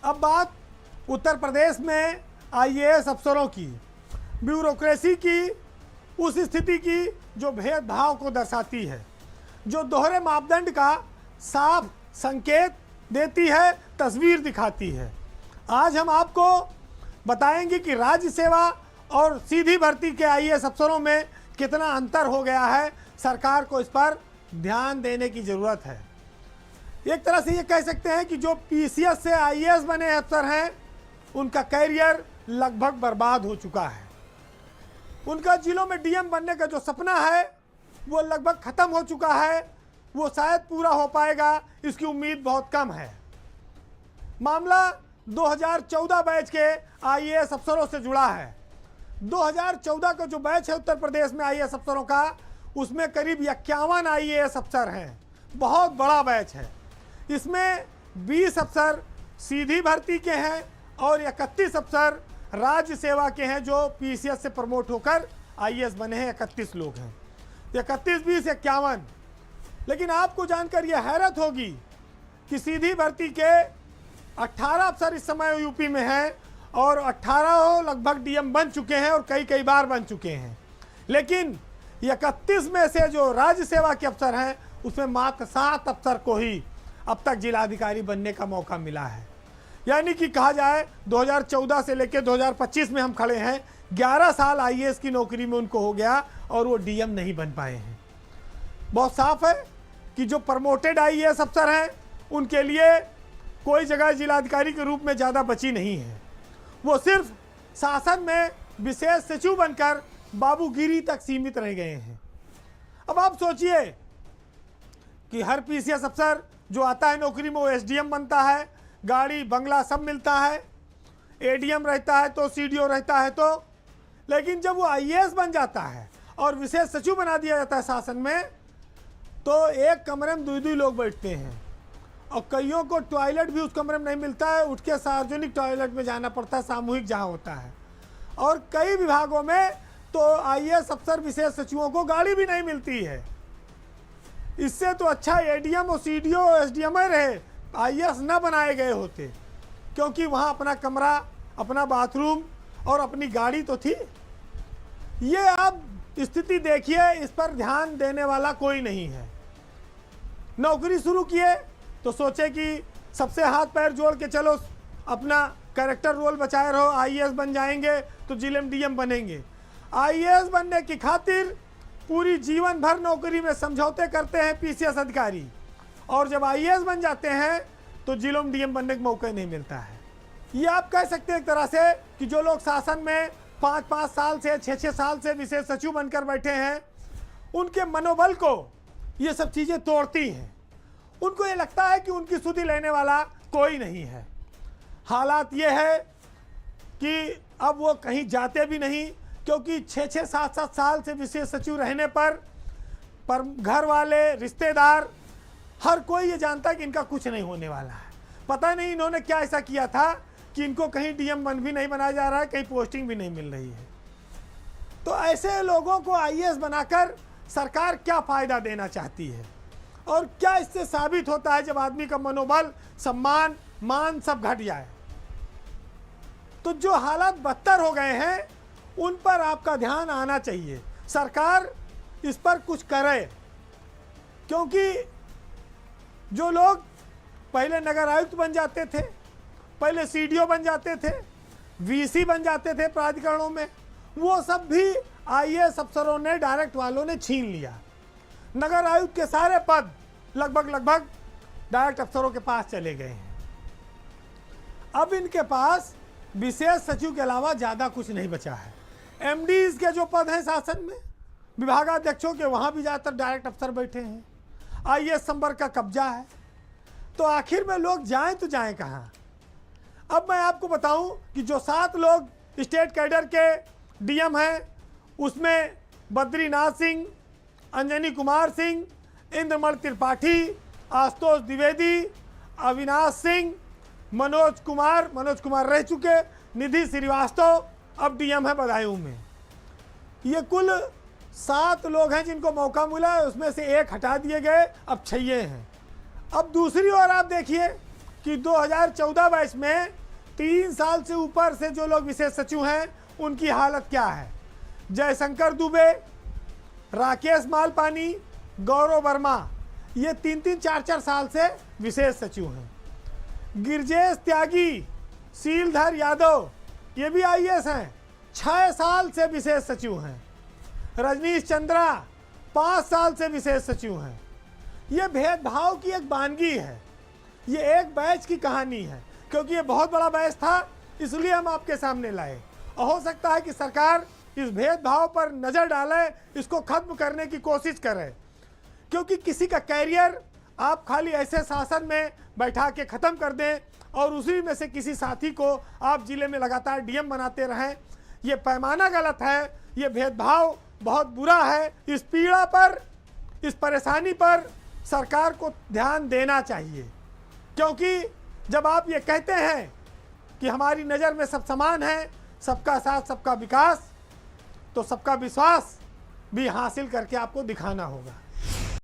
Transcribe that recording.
अब बात उत्तर प्रदेश में आईएएस अफसरों की, ब्यूरोक्रेसी की, उस स्थिति की जो भेदभाव को दर्शाती है, जो दोहरे मापदंड का साफ संकेत देती है, तस्वीर दिखाती है। आज हम आपको बताएंगे कि राज्य सेवा और सीधी भर्ती के आईएएस अफसरों में कितना अंतर हो गया है। सरकार को इस पर ध्यान देने की ज़रूरत है। एक तरह से ये कह सकते हैं कि जो पीसीएस से आईएएस बने अफसर हैं, उनका कैरियर लगभग बर्बाद हो चुका है। उनका जिलों में डीएम बनने का जो सपना है वो लगभग ख़त्म हो चुका है। वो शायद पूरा हो पाएगा, इसकी उम्मीद बहुत कम है। मामला 2014 बैच के आईएएस अफसरों से जुड़ा है। 2014 का जो बैच है उत्तर प्रदेश में आईएएस अफसरों का, उसमें करीब 51 आईएएस अफसर हैं। बहुत बड़ा बैच है। इसमें 20 अफसर सीधी भर्ती के हैं और 31 अफसर राज्य सेवा के हैं, जो पीसीएस से प्रमोट होकर आईएएस बने हैं। 31 लोग हैं, 31 20 51। लेकिन आपको जानकर यह हैरत होगी कि सीधी भर्ती के 18 अफसर इस समय यूपी में हैं और 18 लगभग डीएम बन चुके हैं और कई बार बन चुके हैं। लेकिन 31 में से जो राज्य सेवा के अफसर हैं, उसमें मात्र 7 अफसर को ही अब तक जिलाधिकारी बनने का मौका मिला है। यानी कि कहा जाए 2014 से लेकर 2025 में हम खड़े हैं, 11 साल आईएएस की नौकरी में उनको हो गया और वो डीएम नहीं बन पाए हैं। बहुत साफ है कि जो प्रमोटेड आईएएस अफसर हैं, उनके लिए कोई जगह जिलाधिकारी के रूप में ज़्यादा बची नहीं है। वो सिर्फ शासन में विशेष सचिव बनकर बाबूगिरी तक सीमित रह गए हैं। अब आप सोचिए कि हर पीसीएस अफसर जो आता है नौकरी में, वो एसडीएम बनता है, गाड़ी बंगला सब मिलता है, एडीएम रहता है तो सीडीओ रहता है तो। लेकिन जब वो आईएएस बन जाता है और विशेष सचिव बना दिया जाता है शासन में, तो एक कमरे में 2 लोग बैठते हैं और कईयों को टॉयलेट भी उस कमरे में नहीं मिलता है, उठ के सार्वजनिक टॉयलेट में जाना पड़ता है, सामूहिक जहाँ होता है। और कई विभागों में तो आईएएस अफसर विशेष सचिवों को गाड़ी भी नहीं मिलती है। इससे तो अच्छा एडीएम और सीडीओ एसडीएम रहे, आईएएस न बनाए गए होते, क्योंकि वहाँ अपना कमरा, अपना बाथरूम और अपनी गाड़ी तो थी। ये आप स्थिति देखिए, इस पर ध्यान देने वाला कोई नहीं है। नौकरी शुरू किए तो सोचे कि सबसे हाथ पैर जोड़ के चलो, अपना कैरेक्टर रोल बचाए रहो, आईएएस बन जाएंगे तो जिले में डीएम बनेंगे। आईएएस बनने की खातिर पूरी जीवन भर नौकरी में समझौते करते हैं पीसीएस अधिकारी, और जब आईएएस बन जाते हैं तो जिलों में डीएम बनने का मौका नहीं मिलता है। ये आप कह सकते हैं एक तरह से कि जो लोग शासन में 5-5 साल से 6-6 साल से विशेष सचिव बनकर बैठे हैं, उनके मनोबल को ये सब चीज़ें तोड़ती हैं। उनको ये लगता है कि उनकी सुधि लेने वाला कोई नहीं है। हालात ये है कि अब वो कहीं जाते भी नहीं, क्योंकि 6-6 7-7 साल से विशेष सचिव रहने पर घर वाले, रिश्तेदार, हर कोई ये जानता है कि इनका कुछ नहीं होने वाला है। पता नहीं इन्होंने क्या ऐसा किया था कि इनको कहीं डीएम बन भी नहीं बनाया जा रहा है, कहीं पोस्टिंग भी नहीं मिल रही है। तो ऐसे लोगों को आईएएस बनाकर सरकार क्या फ़ायदा देना चाहती है, और क्या इससे साबित होता है जब आदमी का मनोबल, सम्मान, मान सब घट जाए। तो जो हालात बदतर हो गए हैं, उन पर आपका ध्यान आना चाहिए। सरकार इस पर कुछ करे, क्योंकि जो लोग पहले नगर आयुक्त बन जाते थे, पहले सीडीओ बन जाते थे, वीसी बन जाते थे प्राधिकरणों में, वो सब भी आईएएस अफसरों ने, डायरेक्ट वालों ने छीन लिया। नगर आयुक्त के सारे पद लगभग डायरेक्ट अफसरों के पास चले गए हैं। अब इनके पास विशेष सचिव के अलावा ज़्यादा कुछ नहीं बचा है। एमडीज के जो पद हैं शासन में, विभागाध्यक्षों के, वहाँ भी ज़्यादातर डायरेक्ट अफसर बैठे हैं। आईएएस संवर्ग का कब्जा है। तो आखिर में लोग जाएं तो जाएं कहाँ। अब मैं आपको बताऊं कि जो 7 लोग स्टेट कैडर के डीएम हैं, उसमें बद्रीनाथ सिंह, अंजनी कुमार सिंह, इंद्रमल त्रिपाठी, आशुतोष द्विवेदी, अविनाश सिंह, मनोज कुमार रह चुके, निधि श्रीवास्तव अब डीएम है बदायूं में। ये कुल 7 लोग हैं जिनको मौका मिला, उसमें से 1 हटा दिए गए, अब 6 हैं। अब दूसरी ओर आप देखिए कि 2014-22 में 3 साल से ऊपर से जो लोग विशेष सचिव हैं उनकी हालत क्या है। जयशंकर दुबे, राकेश मालपानी, गौरव वर्मा, ये 3-3, 4-4 साल से विशेष सचिव हैं। गिरिजेश त्यागी, शीलधर यादव, ये भी आईएएस हैं, 6 साल से विशेष सचिव हैं। रजनीश चंद्रा 5 साल से विशेष सचिव हैं। ये भेदभाव की एक वानगी है, ये एक बैच की कहानी है, क्योंकि ये बहुत बड़ा बैच था, इसलिए हम आपके सामने लाए। और हो सकता है कि सरकार इस भेदभाव पर नज़र डाले, इसको खत्म करने की कोशिश करे, क्योंकि किसी का कैरियर आप खाली ऐसे शासन में बैठा के ख़त्म कर दें और उसी में से किसी साथी को आप जिले में लगातार डीएम बनाते रहें, ये पैमाना गलत है, ये भेदभाव बहुत बुरा है। इस पीड़ा पर, इस परेशानी पर सरकार को ध्यान देना चाहिए, क्योंकि जब आप ये कहते हैं कि हमारी नज़र में सब समान है, सबका साथ सबका विकास, तो सबका विश्वास भी हासिल करके आपको दिखाना होगा।